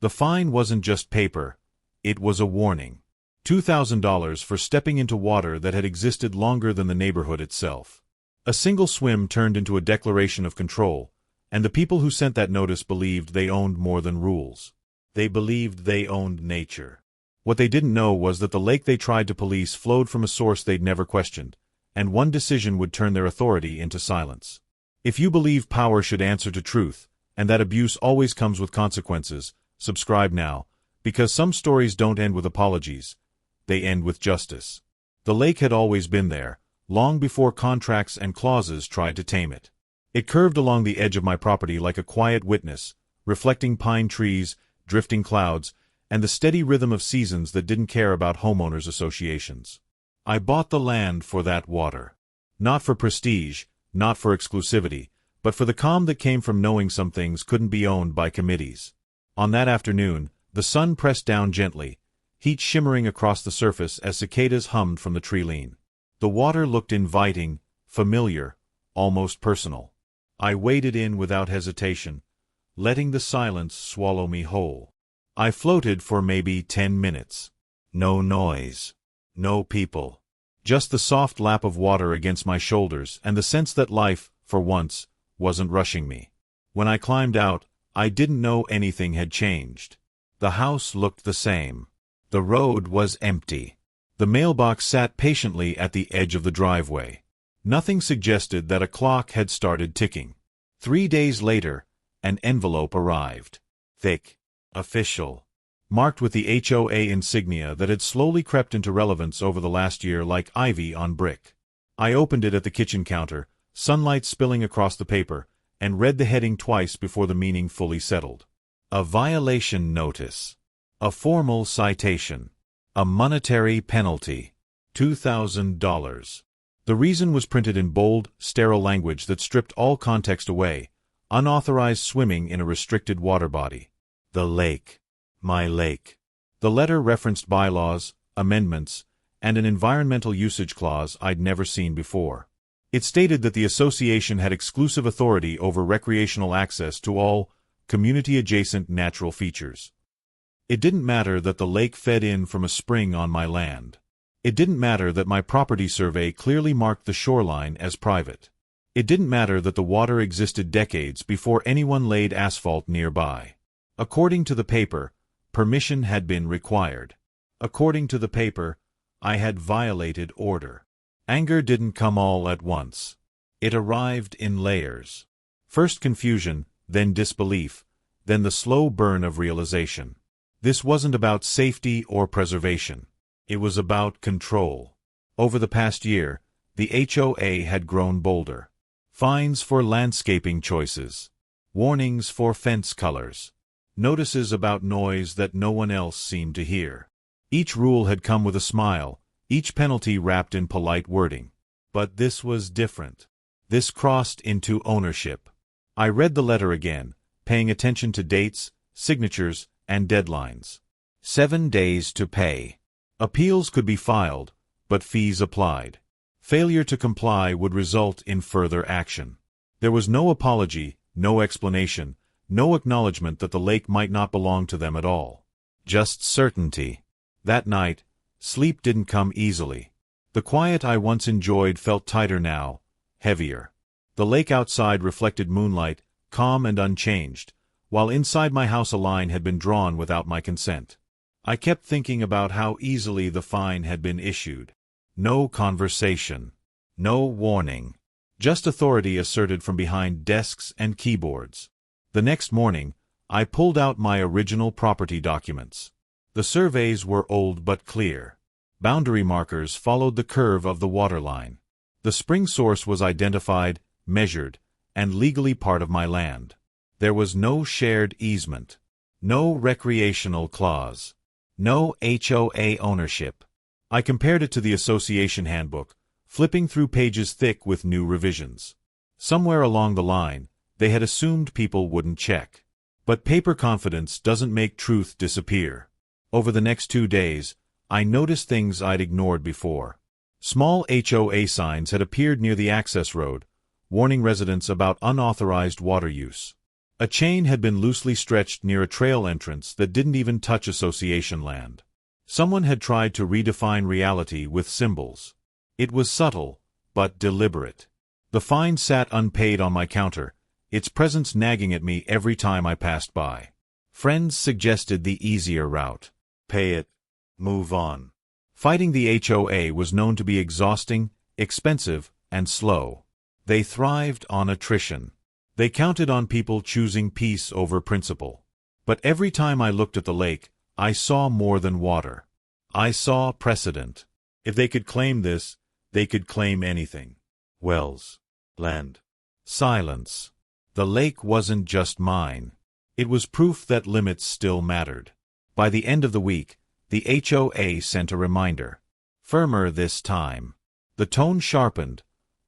The fine wasn't just paper, it was a warning. $2,000 for stepping into water that had existed longer than the neighborhood itself. A single swim turned into a declaration of control, and the people who sent that notice believed they owned more than rules. They believed they owned nature. What they didn't know was that the lake they tried to police flowed from a source they'd never questioned, and one decision would turn their authority into silence. If you believe power should answer to truth, and that abuse always comes with consequences, subscribe now, because some stories don't end with apologies, they end with justice. The lake had always been there, long before contracts and clauses tried to tame it. It curved along the edge of my property like a quiet witness, reflecting pine trees, drifting clouds, and the steady rhythm of seasons that didn't care about homeowners associations. I bought the land for that water. Not for prestige, not for exclusivity, but for the calm that came from knowing some things couldn't be owned by committees. On that afternoon, the sun pressed down gently, heat shimmering across the surface as cicadas hummed from the tree-line. The water looked inviting, familiar, almost personal. I waded in without hesitation, letting the silence swallow me whole. I floated for maybe 10 minutes. No noise. No people. Just the soft lap of water against my shoulders and the sense that life, for once, wasn't rushing me. When I climbed out, I didn't know anything had changed. The house looked the same. The road was empty. The mailbox sat patiently at the edge of the driveway. Nothing suggested that a clock had started ticking. 3 days later, an envelope arrived. Thick. Official. Marked with the HOA insignia that had slowly crept into relevance over the last year like ivy on brick. I opened it at the kitchen counter, sunlight spilling across the paper, and read the heading twice before the meaning fully settled. A violation notice. A formal citation. A monetary penalty. $2,000. The reason was printed in bold, sterile language that stripped all context away. Unauthorized swimming in a restricted water body. The lake. My lake. The letter referenced bylaws, amendments, and an environmental usage clause I'd never seen before. It stated that the association had exclusive authority over recreational access to all community-adjacent natural features. It didn't matter that the lake fed in from a spring on my land. It didn't matter that my property survey clearly marked the shoreline as private. It didn't matter that the water existed decades before anyone laid asphalt nearby. According to the paper, permission had been required. According to the paper, I had violated order. Anger didn't come all at once. It arrived in layers. First confusion, then disbelief, then the slow burn of realization. This wasn't about safety or preservation. It was about control. Over the past year, the HOA had grown bolder. Fines for landscaping choices. Warnings for fence colors. Notices about noise that no one else seemed to hear. Each rule had come with a smile, each penalty wrapped in polite wording. But this was different. This crossed into ownership. I read the letter again, paying attention to dates, signatures, and deadlines. 7 days to pay. Appeals could be filed, but fees applied. Failure to comply would result in further action. There was no apology, no explanation, no acknowledgement that the lake might not belong to them at all. Just certainty. That night, sleep didn't come easily. The quiet I once enjoyed felt tighter now, heavier. The lake outside reflected moonlight, calm and unchanged, while inside my house a line had been drawn without my consent. I kept thinking about how easily the fine had been issued. No conversation. No warning. Just authority asserted from behind desks and keyboards. The next morning, I pulled out my original property documents. The surveys were old but clear. Boundary markers followed the curve of the waterline. The spring source was identified, measured, and legally part of my land. There was no shared easement. No recreational clause. No HOA ownership. I compared it to the association handbook, flipping through pages thick with new revisions. Somewhere along the line, they had assumed people wouldn't check. But paper confidence doesn't make truth disappear. Over the next 2 days, I noticed things I'd ignored before. Small HOA signs had appeared near the access road, warning residents about unauthorized water use. A chain had been loosely stretched near a trail entrance that didn't even touch association land. Someone had tried to redefine reality with symbols. It was subtle, but deliberate. The fine sat unpaid on my counter, its presence nagging at me every time I passed by. Friends suggested the easier route. Pay it. Move on. Fighting the HOA was known to be exhausting, expensive, and slow. They thrived on attrition. They counted on people choosing peace over principle. But every time I looked at the lake, I saw more than water. I saw precedent. If they could claim this, they could claim anything. Wells. Land. Silence. The lake wasn't just mine. It was proof that limits still mattered. By the end of the week, the HOA sent a reminder. Firmer this time. The tone sharpened,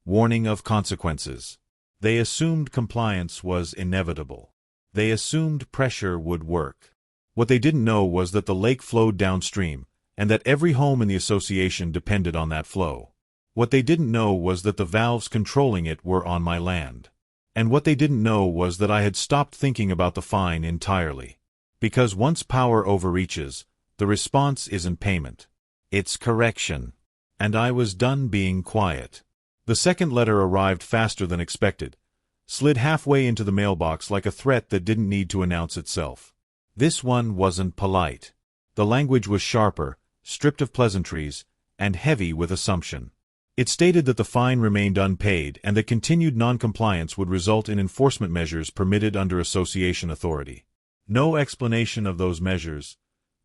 warning of consequences. They assumed compliance was inevitable. They assumed pressure would work. What they didn't know was that the lake flowed downstream, and that every home in the association depended on that flow. What they didn't know was that the valves controlling it were on my land. And what they didn't know was that I had stopped thinking about the fine entirely. Because once power overreaches, the response isn't payment. It's correction. And I was done being quiet. The second letter arrived faster than expected, slid halfway into the mailbox like a threat that didn't need to announce itself. This one wasn't polite. The language was sharper, stripped of pleasantries, and heavy with assumption. It stated that the fine remained unpaid and that continued noncompliance would result in enforcement measures permitted under association authority. No explanation of those measures,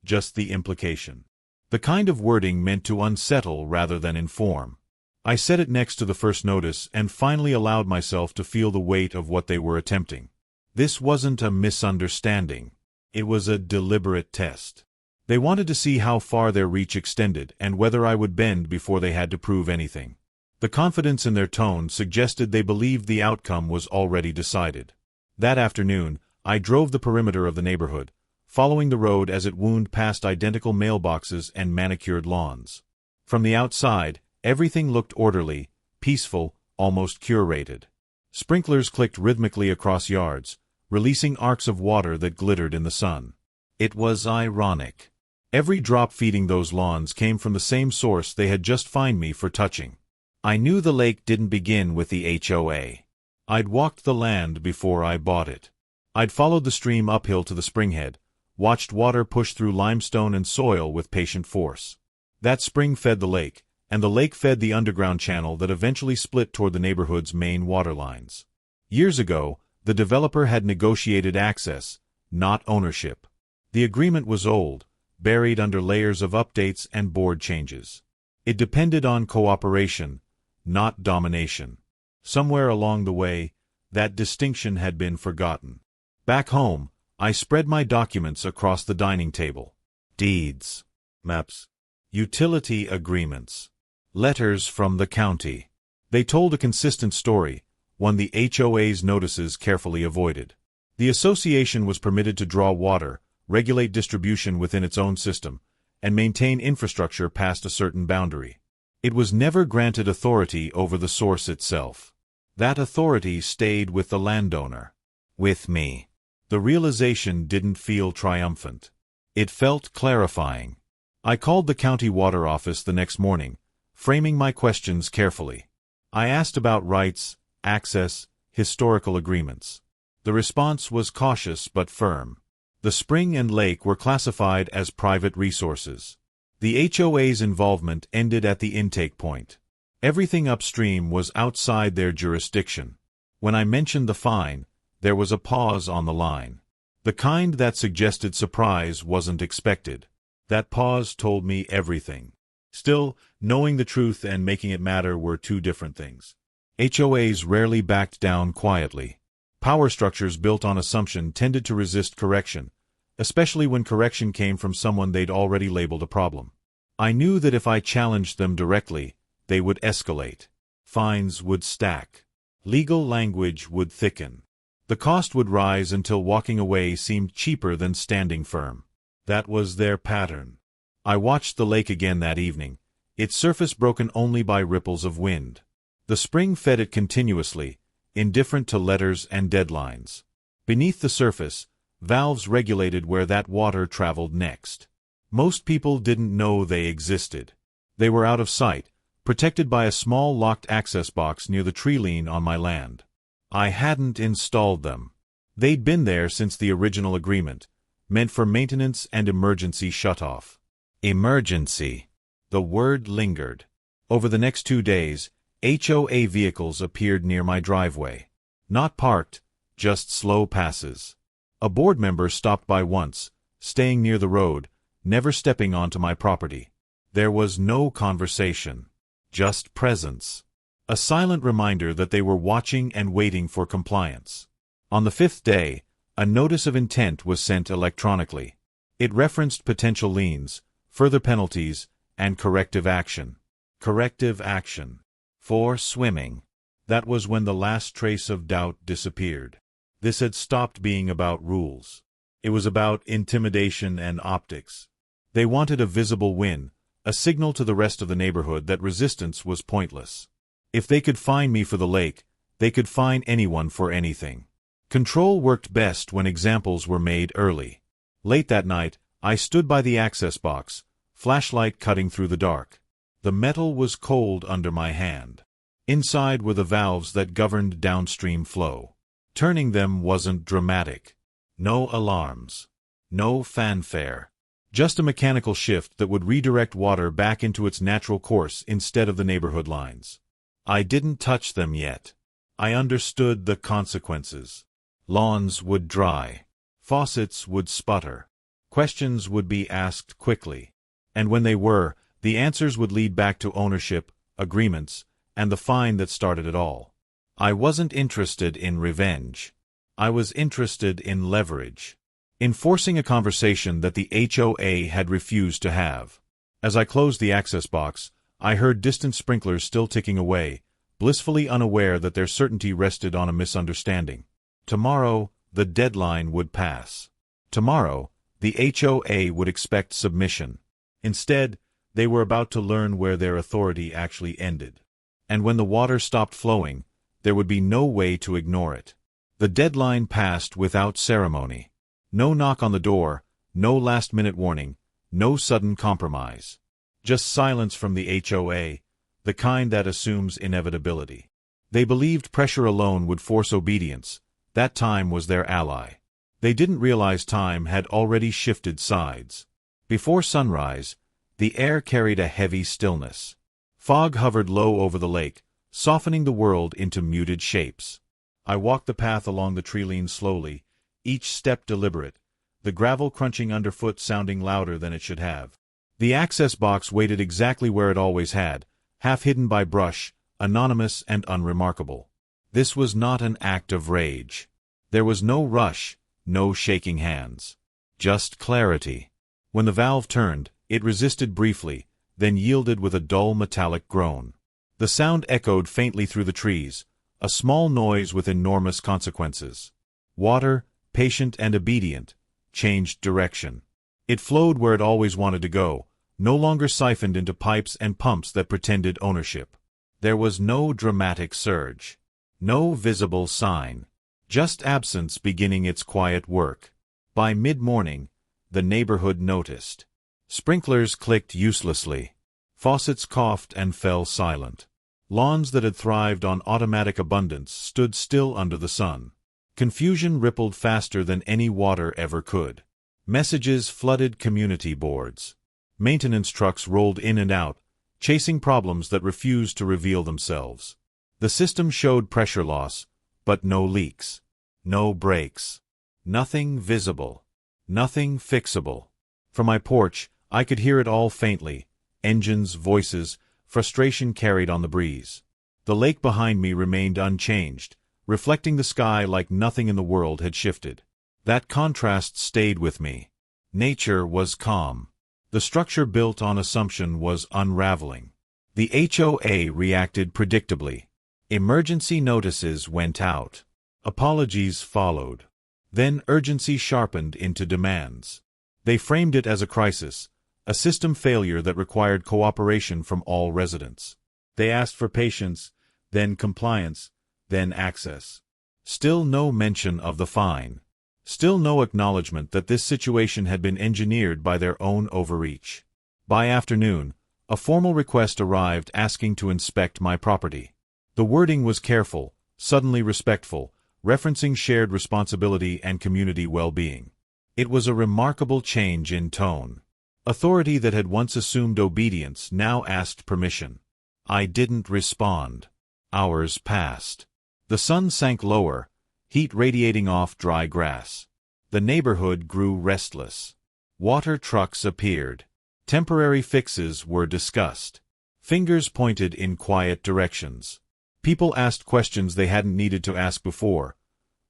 just the implication. The kind of wording meant to unsettle rather than inform. I set it next to the first notice and finally allowed myself to feel the weight of what they were attempting. This wasn't a misunderstanding. It was a deliberate test. They wanted to see how far their reach extended and whether I would bend before they had to prove anything. The confidence in their tone suggested they believed the outcome was already decided. That afternoon, I drove the perimeter of the neighborhood, following the road as it wound past identical mailboxes and manicured lawns. From the outside, everything looked orderly, peaceful, almost curated. Sprinklers clicked rhythmically across yards, releasing arcs of water that glittered in the sun. It was ironic. Every drop feeding those lawns came from the same source they had just fined me for touching. I knew the lake didn't begin with the HOA. I'd walked the land before I bought it. I'd followed the stream uphill to the springhead, watched water push through limestone and soil with patient force. That spring fed the lake, and the lake fed the underground channel that eventually split toward the neighborhood's main water lines. Years ago, the developer had negotiated access, not ownership. The agreement was old, buried under layers of updates and board changes. It depended on cooperation, not domination. Somewhere along the way, that distinction had been forgotten. Back home, I spread my documents across the dining table. Deeds, maps, utility agreements, letters from the county. They told a consistent story, one the HOA's notices carefully avoided. The association was permitted to draw water, regulate distribution within its own system, and maintain infrastructure past a certain boundary. It was never granted authority over the source itself. That authority stayed with the landowner. With me. The realization didn't feel triumphant. It felt clarifying. I called the county water office the next morning, framing my questions carefully. I asked about rights, access, historical agreements. The response was cautious but firm. The spring and lake were classified as private resources. The HOA's involvement ended at the intake point. Everything upstream was outside their jurisdiction. When I mentioned the fine, there was a pause on the line. The kind that suggested surprise wasn't expected. That pause told me everything. Still, knowing the truth and making it matter were two different things. HOAs rarely backed down quietly. Power structures built on assumption tended to resist correction, especially when correction came from someone they'd already labeled a problem. I knew that if I challenged them directly, they would escalate. Fines would stack. Legal language would thicken. The cost would rise until walking away seemed cheaper than standing firm. That was their pattern. I watched the lake again that evening, its surface broken only by ripples of wind. The spring fed it continuously, indifferent to letters and deadlines. Beneath the surface, valves regulated where that water traveled next. Most people didn't know they existed. They were out of sight, protected by a small locked access box near the tree line on my land. I hadn't installed them. They'd been there since the original agreement, meant for maintenance and emergency shutoff. Emergency. The word lingered. Over the next 2 days, HOA vehicles appeared near my driveway. Not parked, just slow passes. A board member stopped by once, staying near the road, never stepping onto my property. There was no conversation. Just presence. A silent reminder that they were watching and waiting for compliance. On the 5th day, a notice of intent was sent electronically. It referenced potential liens, further penalties, and corrective action. Corrective action. For swimming. That was when the last trace of doubt disappeared. This had stopped being about rules. It was about intimidation and optics. They wanted a visible win, a signal to the rest of the neighborhood that resistance was pointless. If they could fine me for the lake, they could fine anyone for anything. Control worked best when examples were made early. Late that night, I stood by the access box, flashlight cutting through the dark. The metal was cold under my hand. Inside were the valves that governed downstream flow. Turning them wasn't dramatic. No alarms. No fanfare. Just a mechanical shift that would redirect water back into its natural course instead of the neighborhood lines. I didn't touch them yet. I understood the consequences. Lawns would dry. Faucets would sputter. Questions would be asked quickly. And when they were, the answers would lead back to ownership, agreements, and the fine that started it all. I wasn't interested in revenge. I was interested in leverage. In forcing a conversation that the HOA had refused to have. As I closed the access box, I heard distant sprinklers still ticking away, blissfully unaware that their certainty rested on a misunderstanding. Tomorrow, the deadline would pass. Tomorrow, the HOA would expect submission. Instead, they were about to learn where their authority actually ended. And when the water stopped flowing, there would be no way to ignore it. The deadline passed without ceremony. No knock on the door, no last-minute warning, no sudden compromise. Just silence from the HOA, the kind that assumes inevitability. They believed pressure alone would force obedience. That time was their ally. They didn't realize time had already shifted sides. Before sunrise, the air carried a heavy stillness. Fog hovered low over the lake, softening the world into muted shapes. I walked the path along the tree line slowly, each step deliberate, the gravel crunching underfoot sounding louder than it should have. The access box waited exactly where it always had, half hidden by brush, anonymous and unremarkable. This was not an act of rage. There was no rush, no shaking hands. Just clarity. When the valve turned, it resisted briefly, then yielded with a dull metallic groan. The sound echoed faintly through the trees, a small noise with enormous consequences. Water, patient and obedient, changed direction. It flowed where it always wanted to go, no longer siphoned into pipes and pumps that pretended ownership. There was no dramatic surge. No visible sign. Just absence beginning its quiet work. By mid-morning, the neighborhood noticed. Sprinklers clicked uselessly. Faucets coughed and fell silent. Lawns that had thrived on automatic abundance stood still under the sun. Confusion rippled faster than any water ever could. Messages flooded community boards. Maintenance trucks rolled in and out, chasing problems that refused to reveal themselves. The system showed pressure loss, but no leaks. No breaks. Nothing visible. Nothing fixable. From my porch, I could hear it all faintly. Engines, voices, frustration carried on the breeze. The lake behind me remained unchanged, reflecting the sky like nothing in the world had shifted. That contrast stayed with me. Nature was calm. The structure built on assumption was unraveling. The HOA reacted predictably. Emergency notices went out. Apologies followed. Then urgency sharpened into demands. They framed it as a crisis, a system failure that required cooperation from all residents. They asked for patience, then compliance, then access. Still no mention of the fine. Still no acknowledgement that this situation had been engineered by their own overreach. By afternoon, a formal request arrived asking to inspect my property. The wording was careful, suddenly respectful, referencing shared responsibility and community well-being. It was a remarkable change in tone. Authority that had once assumed obedience now asked permission. I didn't respond. Hours passed. The sun sank lower, heat radiating off dry grass. The neighborhood grew restless. Water trucks appeared. Temporary fixes were discussed. Fingers pointed in quiet directions. People asked questions they hadn't needed to ask before.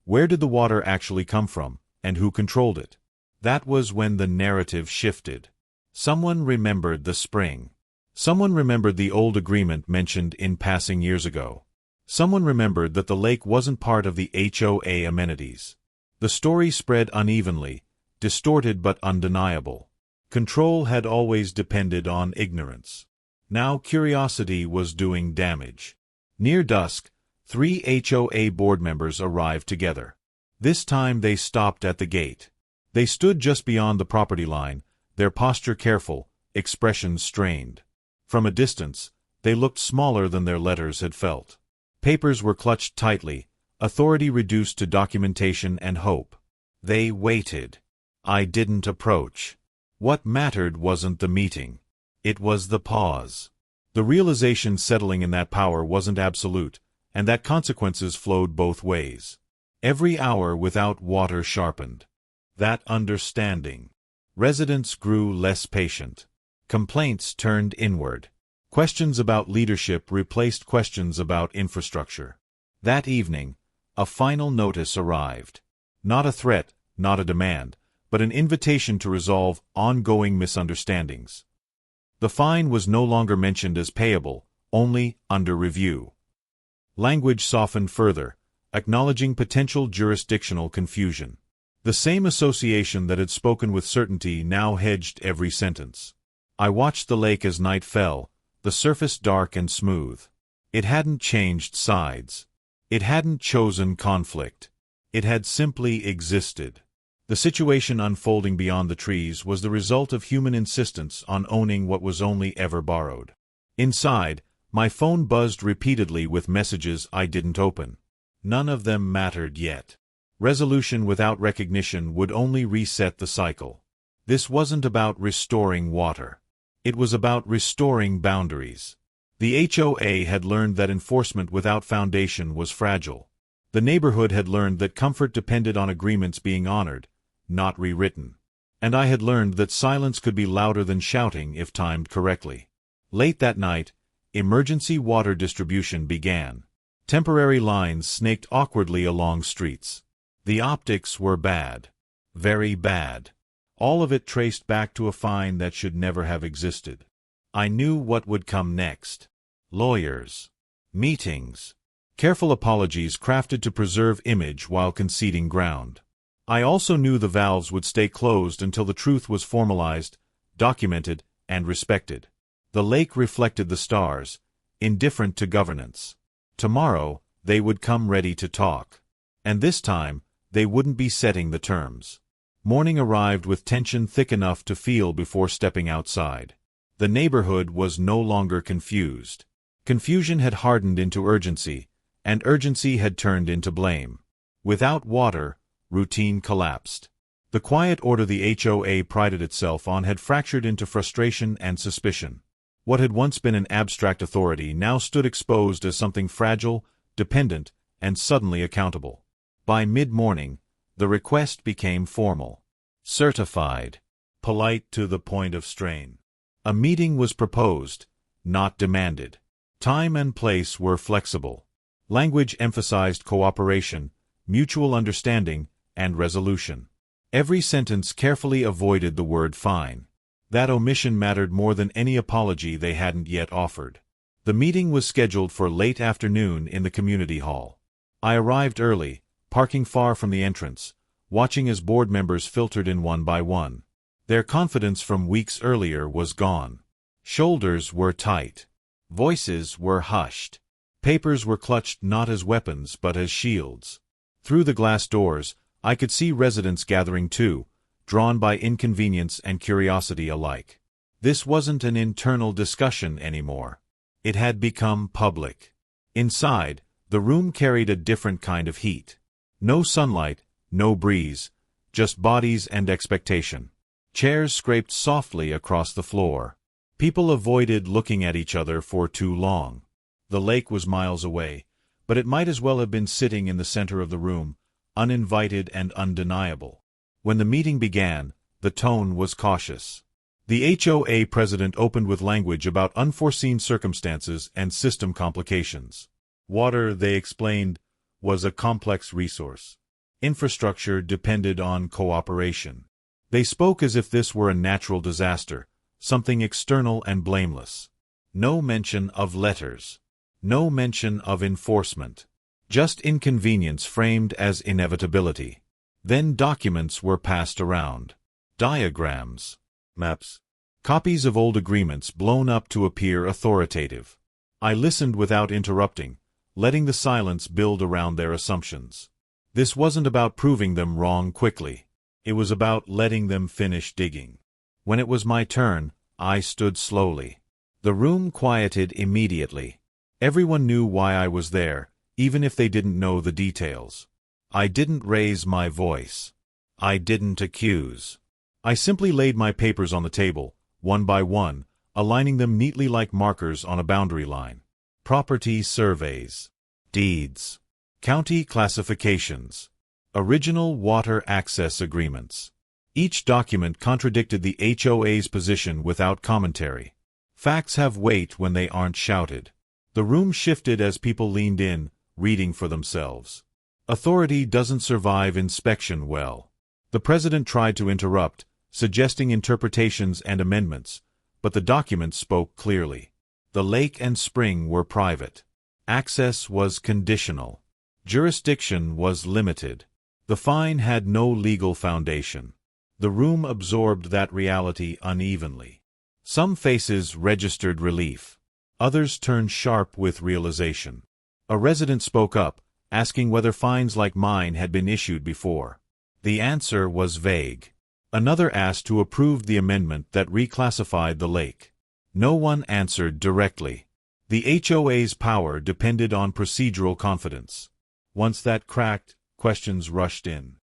Where did the water actually come from, and who controlled it? That was when the narrative shifted. Someone remembered the spring. Someone remembered the old agreement mentioned in passing years ago. Someone remembered that the lake wasn't part of the HOA amenities. The story spread unevenly, distorted but undeniable. Control had always depended on ignorance. Now curiosity was doing damage. Near dusk, 3 HOA board members arrived together. This time they stopped at the gate. They stood just beyond the property line, their posture careful, expressions strained. From a distance, they looked smaller than their letters had felt. Papers were clutched tightly, authority reduced to documentation and hope. They waited. I didn't approach. What mattered wasn't the meeting. It was the pause. The realization settling in that power wasn't absolute, and that consequences flowed both ways. Every hour without water sharpened that understanding. Residents grew less patient. Complaints turned inward. Questions about leadership replaced questions about infrastructure. That evening, a final notice arrived. Not a threat, not a demand, but an invitation to resolve ongoing misunderstandings. The fine was no longer mentioned as payable, only under review. Language softened further, acknowledging potential jurisdictional confusion. The same association that had spoken with certainty now hedged every sentence. I watched the lake as night fell, the surface dark and smooth. It hadn't changed sides. It hadn't chosen conflict. It had simply existed. The situation unfolding beyond the trees was the result of human insistence on owning what was only ever borrowed. Inside, my phone buzzed repeatedly with messages I didn't open. None of them mattered yet. Resolution without recognition would only reset the cycle. This wasn't about restoring water. It was about restoring boundaries. The HOA had learned that enforcement without foundation was fragile. The neighborhood had learned that comfort depended on agreements being honored, not rewritten. And I had learned that silence could be louder than shouting if timed correctly. Late that night, emergency water distribution began. Temporary lines snaked awkwardly along streets. The optics were bad. Very bad. All of it traced back to a fine that should never have existed. I knew what would come next. Lawyers. Meetings. Careful apologies crafted to preserve image while conceding ground. I also knew the valves would stay closed until the truth was formalized, documented, and respected. The lake reflected the stars, indifferent to governance. Tomorrow, they would come ready to talk. And this time, they wouldn't be setting the terms. Morning arrived with tension thick enough to feel before stepping outside. The neighborhood was no longer confused. Confusion had hardened into urgency, and urgency had turned into blame. Without water, routine collapsed. The quiet order the HOA prided itself on had fractured into frustration and suspicion. What had once been an abstract authority now stood exposed as something fragile, dependent, and suddenly accountable. By mid-morning, the request became formal. Certified. Polite to the point of strain. A meeting was proposed, not demanded. Time and place were flexible. Language emphasized cooperation, mutual understanding, and resolution. Every sentence carefully avoided the word fine. That omission mattered more than any apology they hadn't yet offered. The meeting was scheduled for late afternoon in the community hall. I arrived early, parking far from the entrance, watching as board members filtered in one by one. Their confidence from weeks earlier was gone. Shoulders were tight. Voices were hushed. Papers were clutched not as weapons but as shields. Through the glass doors, I could see residents gathering too, drawn by inconvenience and curiosity alike. This wasn't an internal discussion anymore. It had become public. Inside, the room carried a different kind of heat. No sunlight, no breeze, just bodies and expectation. Chairs scraped softly across the floor. People avoided looking at each other for too long. The lake was miles away, but it might as well have been sitting in the center of the room, uninvited and undeniable. When the meeting began, the tone was cautious. The HOA president opened with language about unforeseen circumstances and system complications. Water, they explained, was a complex resource. Infrastructure depended on cooperation. They spoke as if this were a natural disaster, something external and blameless. No mention of letters. No mention of enforcement. Just inconvenience framed as inevitability. Then documents were passed around. Diagrams. Maps. Copies of old agreements blown up to appear authoritative. I listened without interrupting, letting the silence build around their assumptions. This wasn't about proving them wrong quickly. It was about letting them finish digging. When it was my turn, I stood slowly. The room quieted immediately. Everyone knew why I was there, even if they didn't know the details. I didn't raise my voice. I didn't accuse. I simply laid my papers on the table, one by one, aligning them neatly like markers on a boundary line. Property surveys. Deeds. County classifications. Original water access agreements. Each document contradicted the HOA's position without commentary. Facts have weight when they aren't shouted. The room shifted as people leaned in, reading for themselves. Authority doesn't survive inspection well. The president tried to interrupt, suggesting interpretations and amendments, but the documents spoke clearly. The lake and spring were private. Access was conditional. Jurisdiction was limited. The fine had no legal foundation. The room absorbed that reality unevenly. Some faces registered relief. Others turned sharp with realization. A resident spoke up, asking whether fines like mine had been issued before. The answer was vague. Another asked who approved the amendment that reclassified the lake. No one answered directly. The HOA's power depended on procedural confidence. Once that cracked, questions rushed in.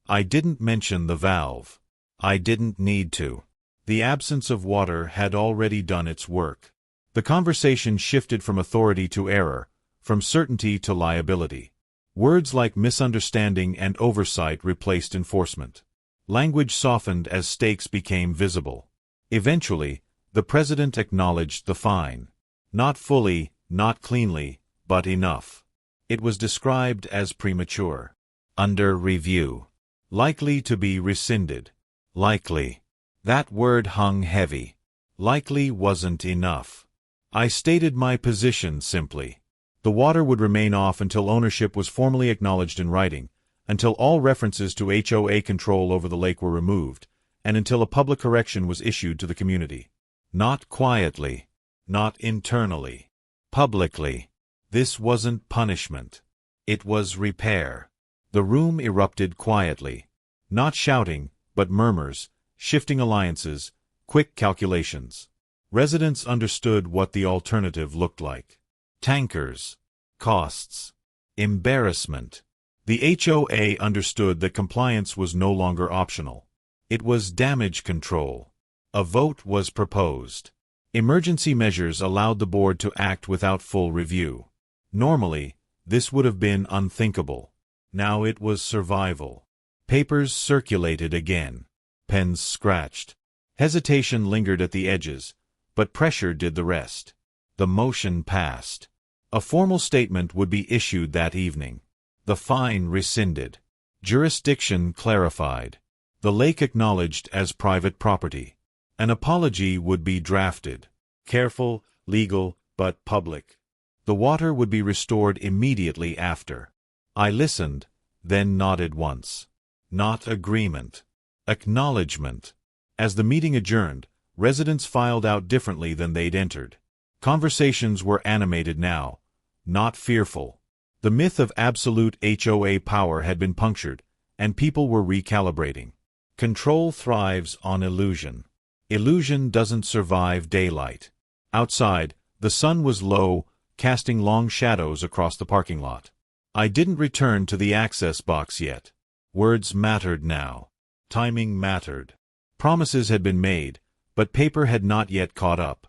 I didn't mention the valve. I didn't need to. The absence of water had already done its work. The conversation shifted from authority to error, from certainty to liability. Words like misunderstanding and oversight replaced enforcement. Language softened as stakes became visible. Eventually, the president acknowledged the fine. Not fully, not cleanly, but enough. It was described as premature. Under review. Likely to be rescinded. Likely. That word hung heavy. Likely wasn't enough. I stated my position simply. The water would remain off until ownership was formally acknowledged in writing, until all references to HOA control over the lake were removed, and until a public correction was issued to the community. Not quietly. Not internally. Publicly. This wasn't punishment. It was repair. The room erupted quietly. Not shouting, but murmurs, shifting alliances, quick calculations. Residents understood what the alternative looked like. Tankers. Costs. Embarrassment. The HOA understood that compliance was no longer optional. It was damage control. A vote was proposed. Emergency measures allowed the board to act without full review. Normally, this would have been unthinkable. Now it was survival. Papers circulated again. Pens scratched. Hesitation lingered at the edges, but pressure did the rest. The motion passed. A formal statement would be issued that evening. The fine rescinded. Jurisdiction clarified. The lake acknowledged as private property. An apology would be drafted. Careful, legal, but public. The water would be restored immediately after. I listened, then nodded once. Not agreement. Acknowledgement. As the meeting adjourned, residents filed out differently than they'd entered. Conversations were animated now, not fearful. The myth of absolute HOA power had been punctured, and people were recalibrating. Control thrives on illusion. Illusion doesn't survive daylight. Outside, the sun was low, casting long shadows across the parking lot. I didn't return to the access box yet. Words mattered now. Timing mattered. Promises had been made, but paper had not yet caught up.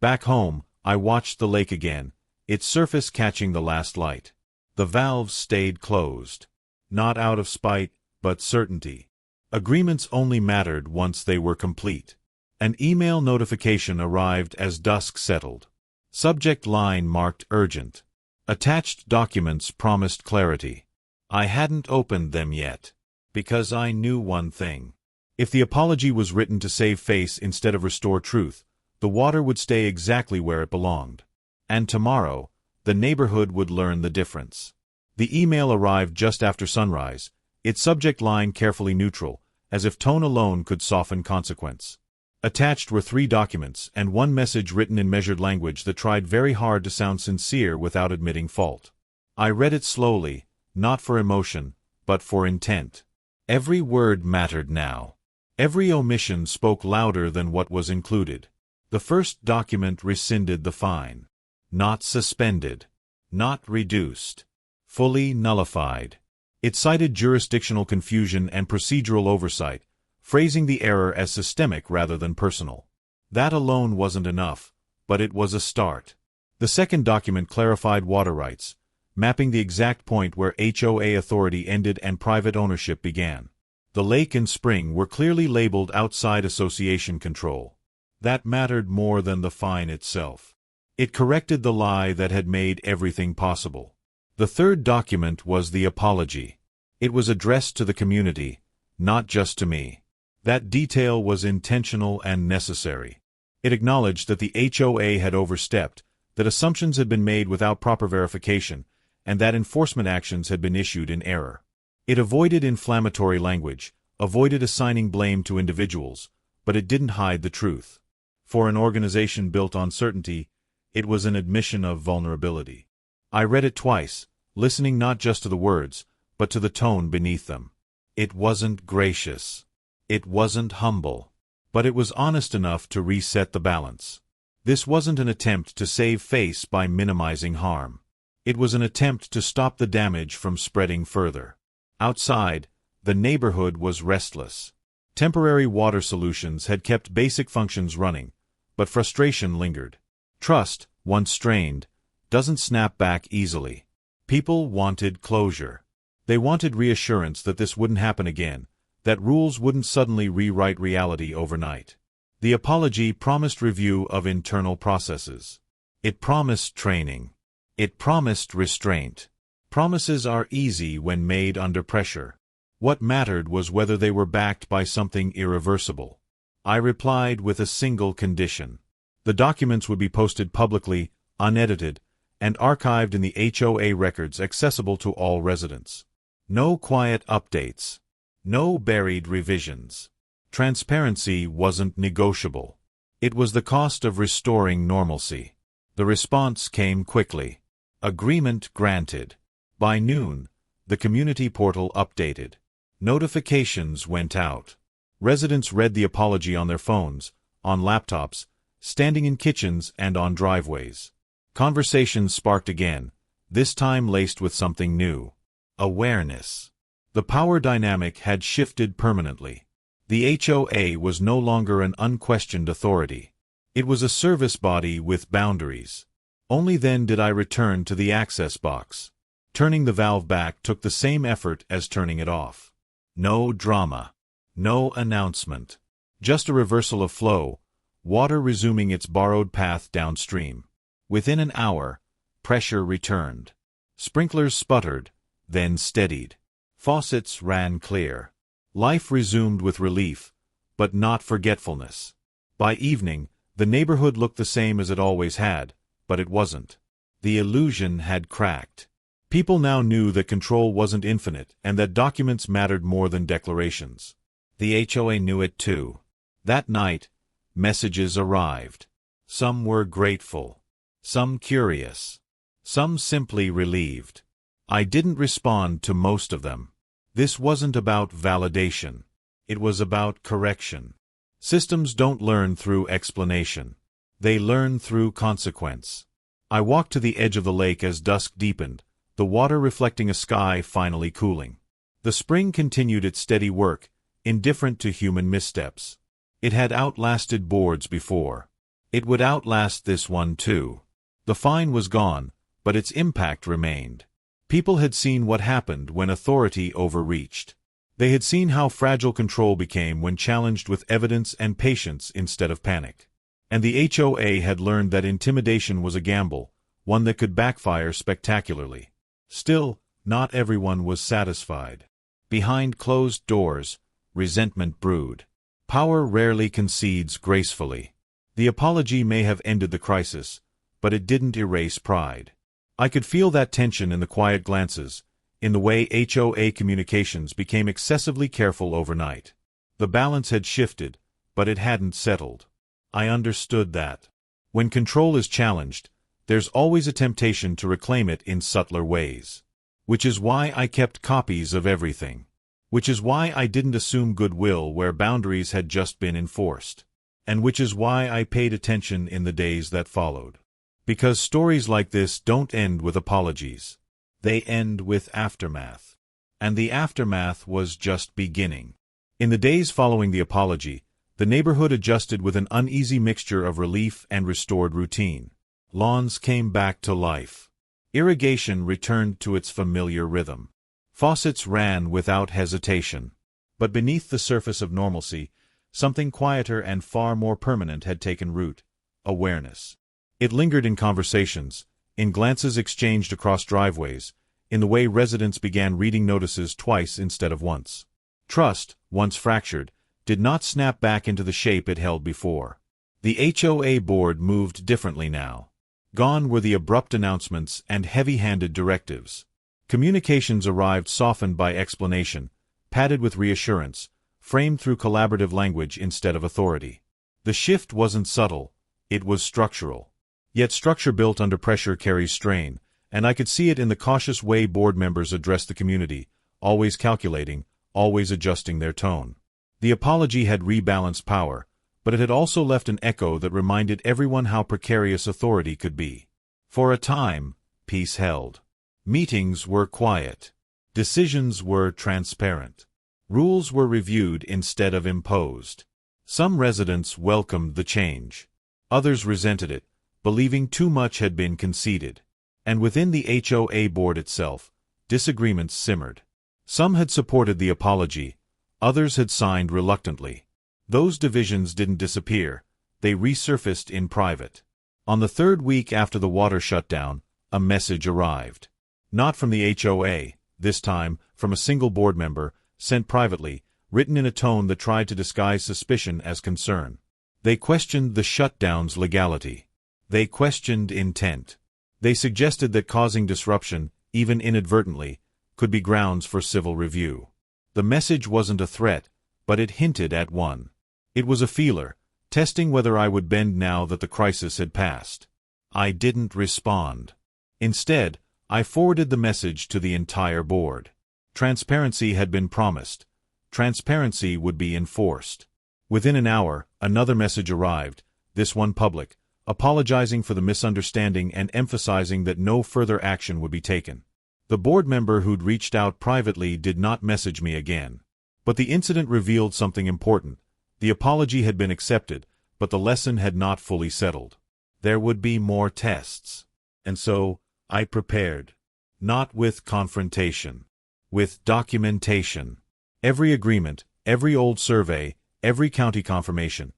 Back home, I watched the lake again, its surface catching the last light. The valves stayed closed. Not out of spite, but certainty. Agreements only mattered once they were complete. An email notification arrived as dusk settled. Subject line marked urgent. Attached documents promised clarity. I hadn't opened them yet, because I knew one thing. If the apology was written to save face instead of restore truth, the water would stay exactly where it belonged. And tomorrow, the neighborhood would learn the difference. The email arrived just after sunrise, its subject line carefully neutral, as if tone alone could soften consequence. Attached were 3 documents and one message written in measured language that tried very hard to sound sincere without admitting fault. I read it slowly, not for emotion, but for intent. Every word mattered now. Every omission spoke louder than what was included. The first document rescinded the fine. Not suspended. Not reduced. Fully nullified. It cited jurisdictional confusion and procedural oversight, phrasing the error as systemic rather than personal. That alone wasn't enough, but it was a start. The second document clarified water rights, mapping the exact point where HOA authority ended and private ownership began. The lake and spring were clearly labeled outside association control. That mattered more than the fine itself. It corrected the lie that had made everything possible. The third document was the apology. It was addressed to the community, not just to me. That detail was intentional and necessary. It acknowledged that the HOA had overstepped, that assumptions had been made without proper verification, and that enforcement actions had been issued in error. It avoided inflammatory language, avoided assigning blame to individuals, but it didn't hide the truth. For an organization built on certainty, it was an admission of vulnerability. I read it twice, listening not just to the words, but to the tone beneath them. It wasn't gracious. It wasn't humble. But it was honest enough to reset the balance. This wasn't an attempt to save face by minimizing harm. It was an attempt to stop the damage from spreading further. Outside, the neighborhood was restless. Temporary water solutions had kept basic functions running, but frustration lingered. Trust, once strained, doesn't snap back easily. People wanted closure. They wanted reassurance that this wouldn't happen again, that rules wouldn't suddenly rewrite reality overnight. The apology promised review of internal processes. It promised training. It promised restraint. Promises are easy when made under pressure. What mattered was whether they were backed by something irreversible. I replied with a single condition. The documents would be posted publicly, unedited, and archived in the HOA records accessible to all residents. No quiet updates. No buried revisions. Transparency wasn't negotiable. It was the cost of restoring normalcy. The response came quickly. Agreement granted. By noon, the community portal updated. Notifications went out. Residents read the apology on their phones, on laptops, standing in kitchens and on driveways. Conversations sparked again, this time laced with something new. Awareness. The power dynamic had shifted permanently. The HOA was no longer an unquestioned authority. It was a service body with boundaries. Only then did I return to the access box. Turning the valve back took the same effort as turning it off. No drama. No announcement. Just a reversal of flow, water resuming its borrowed path downstream. Within an hour, pressure returned. Sprinklers sputtered, then steadied. Faucets ran clear. Life resumed with relief, but not forgetfulness. By evening, the neighborhood looked the same as it always had, but it wasn't. The illusion had cracked. People now knew that control wasn't infinite and that documents mattered more than declarations. The HOA knew it too. That night, messages arrived. Some were grateful. Some curious. Some simply relieved. I didn't respond to most of them. This wasn't about validation. It was about correction. Systems don't learn through explanation. They learn through consequence. I walked to the edge of the lake as dusk deepened, the water reflecting a sky finally cooling. The spring continued its steady work, indifferent to human missteps. It had outlasted boards before. It would outlast this one too. The fine was gone, but its impact remained. People had seen what happened when authority overreached. They had seen how fragile control became when challenged with evidence and patience instead of panic. And the HOA had learned that intimidation was a gamble, one that could backfire spectacularly. Still, not everyone was satisfied. Behind closed doors, resentment brewed. Power rarely concedes gracefully. The apology may have ended the crisis, but it didn't erase pride. I could feel that tension in the quiet glances, in the way HOA communications became excessively careful overnight. The balance had shifted, but it hadn't settled. I understood that. When control is challenged, there's always a temptation to reclaim it in subtler ways. Which is why I kept copies of everything. Which is why I didn't assume goodwill where boundaries had just been enforced. And which is why I paid attention in the days that followed. Because stories like this don't end with apologies. They end with aftermath. And the aftermath was just beginning. In the days following the apology, the neighborhood adjusted with an uneasy mixture of relief and restored routine. Lawns came back to life. Irrigation returned to its familiar rhythm. Faucets ran without hesitation. But beneath the surface of normalcy, something quieter and far more permanent had taken root: awareness. It lingered in conversations, in glances exchanged across driveways, in the way residents began reading notices twice instead of once. Trust, once fractured, did not snap back into the shape it held before. The HOA board moved differently now. Gone were the abrupt announcements and heavy-handed directives. Communications arrived softened by explanation, padded with reassurance, framed through collaborative language instead of authority. The shift wasn't subtle, it was structural. Yet structure built under pressure carries strain, and I could see it in the cautious way board members addressed the community, always calculating, always adjusting their tone. The apology had rebalanced power, but it had also left an echo that reminded everyone how precarious authority could be. For a time, peace held. Meetings were quiet. Decisions were transparent. Rules were reviewed instead of imposed. Some residents welcomed the change. Others resented it, believing too much had been conceded. And within the HOA board itself, disagreements simmered. Some had supported the apology, others had signed reluctantly. Those divisions didn't disappear, they resurfaced in private. On the third week after the water shut down, a message arrived. Not from the HOA, this time from a single board member, sent privately, written in a tone that tried to disguise suspicion as concern. They questioned the shutdown's legality. They questioned intent. They suggested that causing disruption, even inadvertently, could be grounds for civil review. The message wasn't a threat, but it hinted at one. It was a feeler, testing whether I would bend now that the crisis had passed. I didn't respond. Instead, I forwarded the message to the entire board. Transparency had been promised. Transparency would be enforced. Within an hour, another message arrived, this one public, apologizing for the misunderstanding and emphasizing that no further action would be taken. The board member who'd reached out privately did not message me again. But the incident revealed something important. The apology had been accepted, but the lesson had not fully settled. There would be more tests. And so, I prepared. Not with confrontation. With documentation. Every agreement, every old survey, every county confirmation.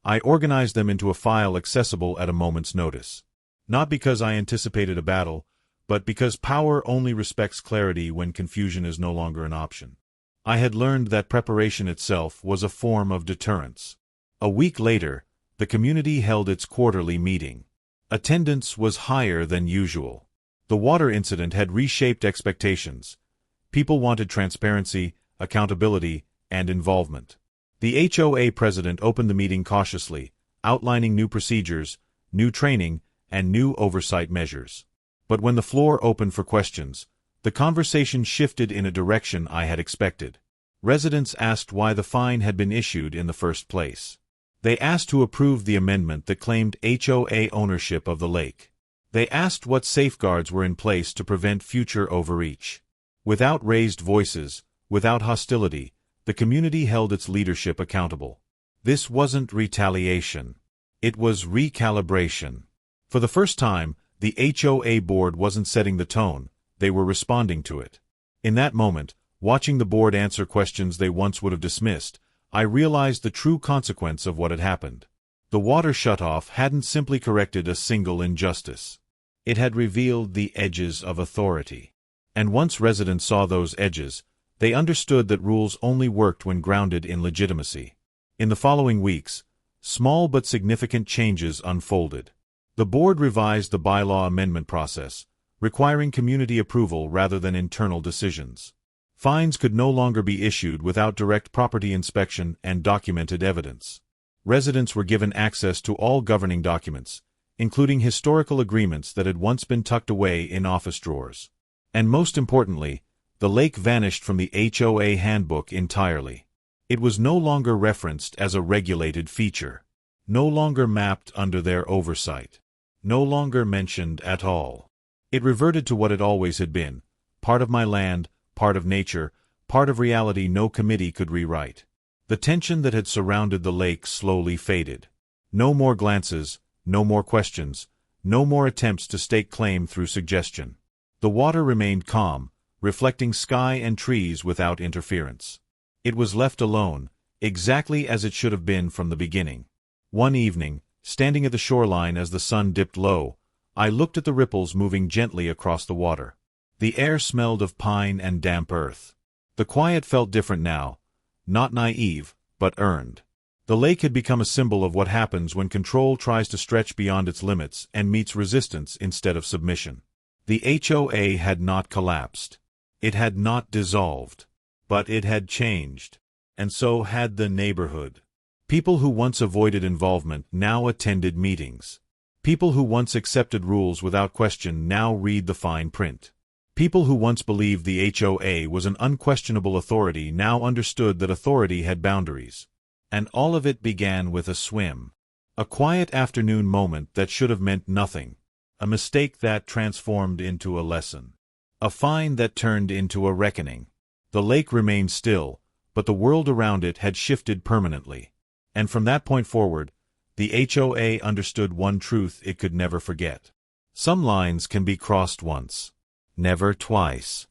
I organized them into a file accessible at a moment's notice. Not because I anticipated a battle, but because power only respects clarity when confusion is no longer an option. I had learned that preparation itself was a form of deterrence. A week later, the community held its quarterly meeting. Attendance was higher than usual. The water incident had reshaped expectations. People wanted transparency, accountability, and involvement. The HOA president opened the meeting cautiously, outlining new procedures, new training, and new oversight measures. But when the floor opened for questions, The conversation shifted in a direction I had expected. Residents asked why the fine had been issued in the first place. They asked who approved the amendment that claimed HOA ownership of the lake. They asked what safeguards were in place to prevent future overreach. Without raised voices, without hostility, the community held its leadership accountable. This wasn't retaliation. It was recalibration. For the first time, the HOA board wasn't setting the tone, they were responding to it. In that moment, watching the board answer questions they once would have dismissed, I realized the true consequence of what had happened. The water shutoff hadn't simply corrected a single injustice. It had revealed the edges of authority. And once residents saw those edges, they understood that rules only worked when grounded in legitimacy. In the following weeks, small but significant changes unfolded. The board revised the bylaw amendment process, requiring community approval rather than internal decisions. Fines could no longer be issued without direct property inspection and documented evidence. Residents were given access to all governing documents, including historical agreements that had once been tucked away in office drawers. And most importantly, the lake vanished from the HOA handbook entirely. It was no longer referenced as a regulated feature, no longer mapped under their oversight, no longer mentioned at all. It reverted to what it always had been, part of my land, part of nature, part of reality no committee could rewrite. The tension that had surrounded the lake slowly faded. No more glances, no more questions, no more attempts to stake claim through suggestion. The water remained calm, reflecting sky and trees without interference. It was left alone, exactly as it should have been from the beginning. One evening, standing at the shoreline as the sun dipped low, I looked at the ripples moving gently across the water. The air smelled of pine and damp earth. The quiet felt different now, not naive, but earned. The lake had become a symbol of what happens when control tries to stretch beyond its limits and meets resistance instead of submission. The HOA had not collapsed. It had not dissolved. But it had changed. And so had the neighborhood. People who once avoided involvement now attended meetings. People who once accepted rules without question now read the fine print. People who once believed the HOA was an unquestionable authority now understood that authority had boundaries. And all of it began with a swim. A quiet afternoon moment that should have meant nothing. A mistake that transformed into a lesson. A fine that turned into a reckoning. The lake remained still, but the world around it had shifted permanently. And from that point forward, the HOA understood one truth it could never forget. Some lines can be crossed once, never twice.